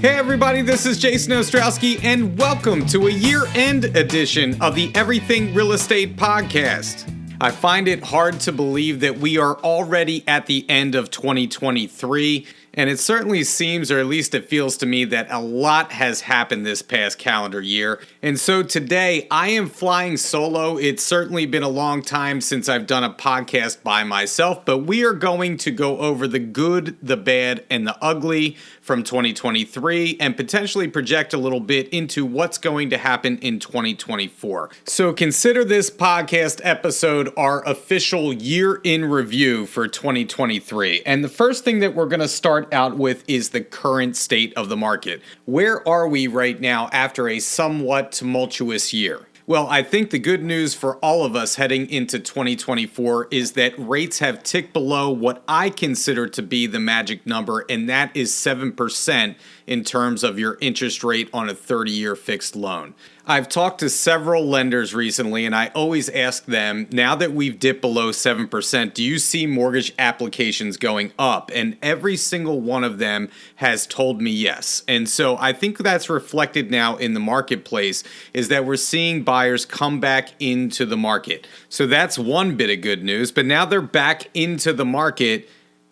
Hey everybody, this is Jason Ostrowski, and welcome to a year-end edition of the Everything Real Estate Podcast. I find it hard to believe that we are already at the end of 2023, and it certainly seems, or at least it feels to me, that a lot has happened this past calendar year. And so today, I am flying solo. It's certainly been a long time since I've done a podcast by myself, but we are going to go over the good, the bad, and the ugly from 2023 and potentially project a little bit into what's going to happen in 2024. So consider this podcast episode our official year in review for 2023. And the first thing that we're going to start out with is the current state of the market. Where are we right now after a somewhat tumultuous year? Well, I think the good news for all of us heading into 2024 is that rates have ticked below what I consider to be the magic number, and that is 7% in terms of your interest rate on a 30-year fixed loan. I've talked to several lenders recently, and I always ask them, now that we've dipped below 7%, do you see mortgage applications going up? And every single one of them has told me yes. And so I think that's reflected now in the marketplace, is that we're seeing buyers come back into the market. So that's one bit of good news, but now they're back into the market.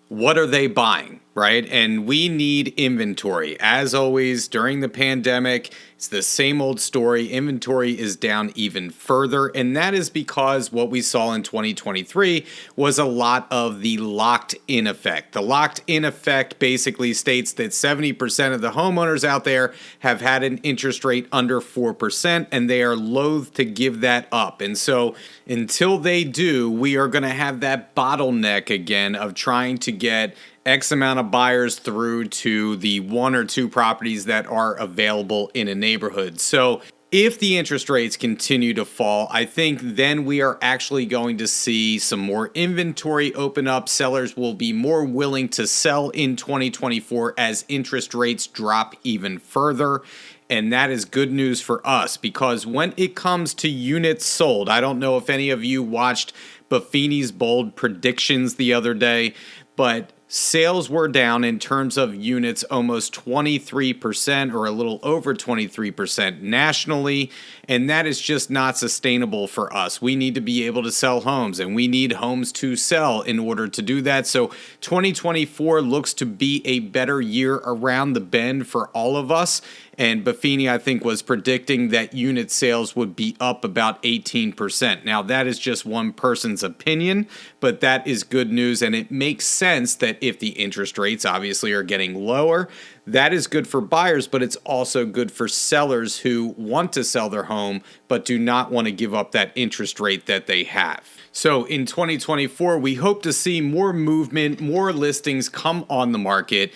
What are they buying, right? And we need inventory. As always, during the pandemic, it's the same old story. Inventory is down even further, and that is because what we saw in 2023 was a lot of the locked-in effect. The locked-in effect basically states that 70% of the homeowners out there have had an interest rate under 4%, and they are loath to give that up. And so until they do, we are going to have that bottleneck again of trying to get X amount of buyers through to the one or two properties that are available in a neighborhood. So if the interest rates continue to fall, I think then we are actually going to see some more inventory open up. Sellers will be more willing to sell in 2024 as interest rates drop even further. And that is good news for us, because when it comes to units sold, I don't know if any of you watched Buffini's bold predictions the other day, but sales were down in terms of units almost 23% or a little over 23% nationally, and that is just not sustainable for us. We need to be able to sell homes, and we need homes to sell in order to do that. So 2024 looks to be a better year around the bend for all of us. And Buffini, I think, was predicting that unit sales would be up about 18%. Now, that is just one person's opinion, but that is good news. And it makes sense that if the interest rates obviously are getting lower, that is good for buyers, but it's also good for sellers who want to sell their home but do not want to give up that interest rate that they have. So in 2024, we hope to see more movement, more listings come on the market.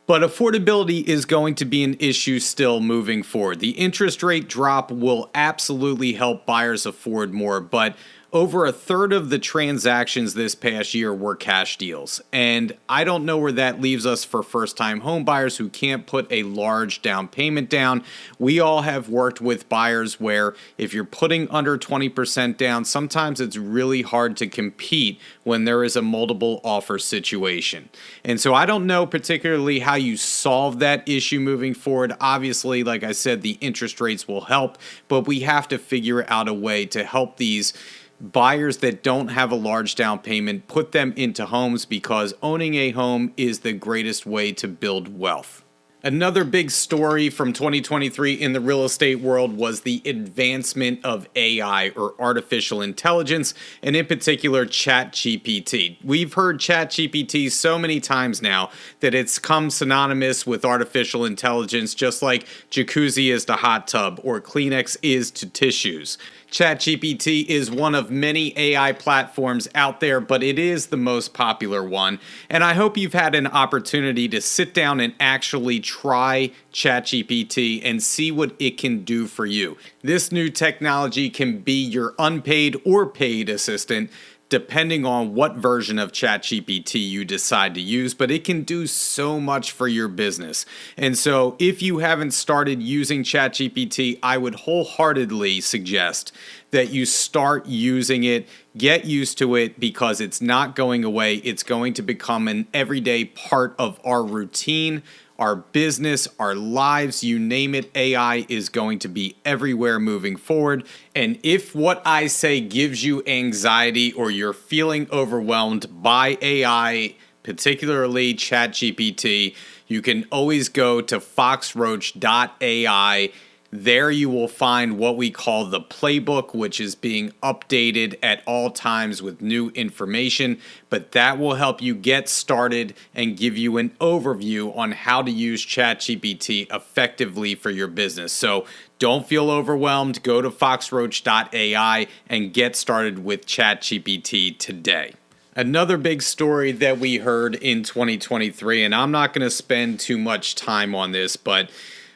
But affordability is going to be an issue still moving forward. The interest rate drop will absolutely help buyers afford more, but over a third of the transactions this past year were cash deals. And I don't know where that leaves us for first-time home buyers who can't put a large down payment down. We all have worked with buyers where if you're putting under 20% down, sometimes it's really hard to compete when there is a multiple offer situation. And so I don't know particularly how you solve that issue moving forward. Obviously, like I said, the interest rates will help, but we have to figure out a way to help these buyers that don't have a large down payment, put them into homes, because owning a home is the greatest way to build wealth. Another big story from 2023 in the real estate world was the advancement of AI, or artificial intelligence, and in particular ChatGPT. We've heard ChatGPT so many times now that it's come synonymous with artificial intelligence, just like jacuzzi is to hot tub or Kleenex is to tissues. ChatGPT is one of many AI platforms out there, but it is the most popular one. And I hope you've had an opportunity to sit down and actually try ChatGPT and see what it can do for you. This new technology can be your unpaid or paid assistant, depending on what version of ChatGPT you decide to use, but it can do so much for your business. And so if you haven't started using ChatGPT, I would wholeheartedly suggest that you start using it. Get used to it because it's not going away. It's going to become an everyday part of our routine, our business, our lives, you name it. AI is going to be everywhere moving forward. And if what I say gives you anxiety or you're feeling overwhelmed by AI, particularly ChatGPT, you can always go to foxroach.ai. There you will find what we call the playbook, which is being updated at all times with new information, but that will help you get started and give you an overview on how to use ChatGPT effectively for your business. So don't feel overwhelmed. Go to foxroach.ai and get started with ChatGPT today. Another big story that we heard in 2023, and I'm not going to spend too much time on this, but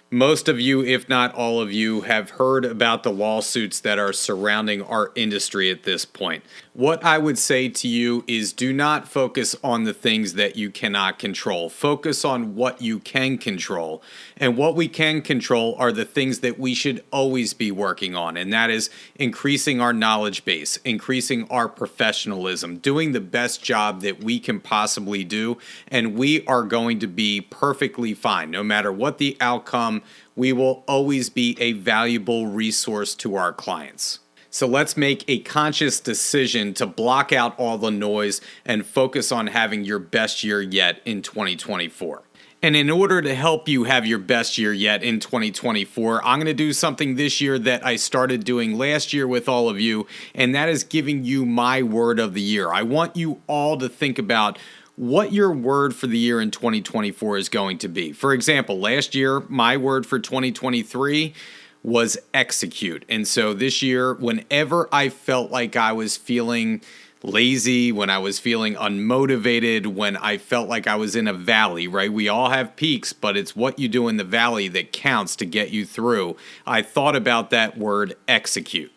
most of you, if not all of you, have heard about the lawsuits that are surrounding our industry at this point. What I would say to you is do not focus on the things that you cannot control. Focus on what you can control. And what we can control are the things that we should always be working on. And that is increasing our knowledge base, increasing our professionalism, doing the best job that we can possibly do. And we are going to be perfectly fine. No matter what the outcome, we will always be a valuable resource to our clients. So let's make a conscious decision to block out all the noise and focus on having your best year yet in 2024. And in order to help you have your best year yet in 2024, I'm going to do something this year that I started doing last year with all of you, and that is giving you my word of the year. I want you all to think about what your word for the year in 2024 is going to be. For example, last year, my word for 2023 was execute. And so this year, whenever I felt like I was feeling lazy, when I was feeling unmotivated, when I felt like I was in a valley, right? We all have peaks, but it's what you do in the valley that counts to get you through. I thought about that word execute.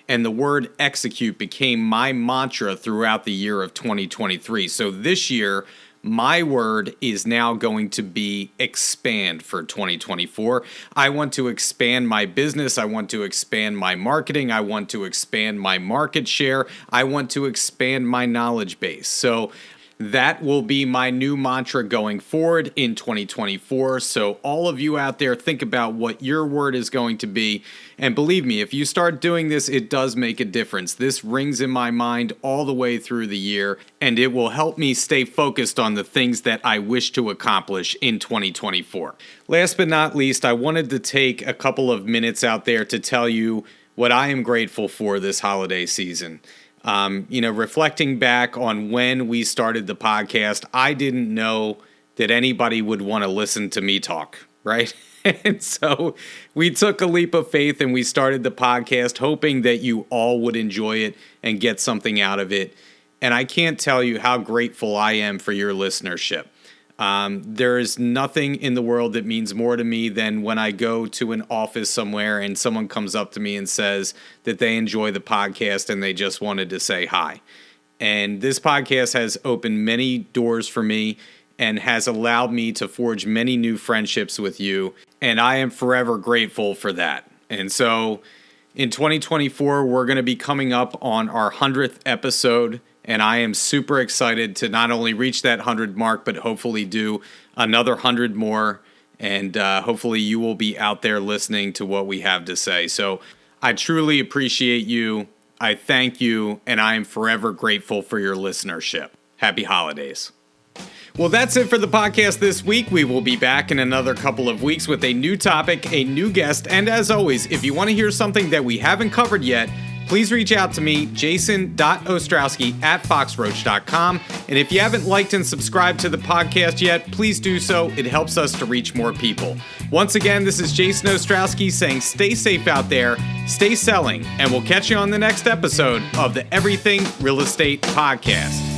And the word execute became my mantra throughout the year of 2023. So this year, my word is now going to be expand for 2024. I want to expand my business. I want to expand my marketing. I want to expand my market share. I want to expand my knowledge base. So that will be my new mantra going forward in 2024. So all of you out there, think about what your word is going to be. And believe me, if you start doing this, it does make a difference. This rings in my mind all the way through the year, and it will help me stay focused on the things that I wish to accomplish in 2024. Last but not least, I wanted to take a couple of minutes out there to tell you what I am grateful for this holiday season. Reflecting back on when we started the podcast, I didn't know that anybody would want to listen to me talk, right? And so we took a leap of faith and we started the podcast hoping that you all would enjoy it and get something out of it. And I can't tell you how grateful I am for your listenership. There is nothing in the world that means more to me than when I go to an office somewhere and someone comes up to me and says that they enjoy the podcast and they just wanted to say hi. And this podcast has opened many doors for me and has allowed me to forge many new friendships with you. And I am forever grateful for that. And so in 2024, we're going to be coming up on our 100th episode. And I am super excited to not only reach that 100 mark, but hopefully do another 100 more. And hopefully you will be out there listening to what we have to say. So I truly appreciate you. I thank you. And I am forever grateful for your listenership. Happy holidays. Well, that's it for the podcast this week. We will be back in another couple of weeks with a new topic, a new guest. And as always, if you want to hear something that we haven't covered yet, please reach out to me, jason.ostrowski@foxroach.com. And if you haven't liked and subscribed to the podcast yet, please do so. It helps us to reach more people. Once again, this is Jason Ostrowski saying stay safe out there, stay selling, and we'll catch you on the next episode of the Everything Real Estate Podcast.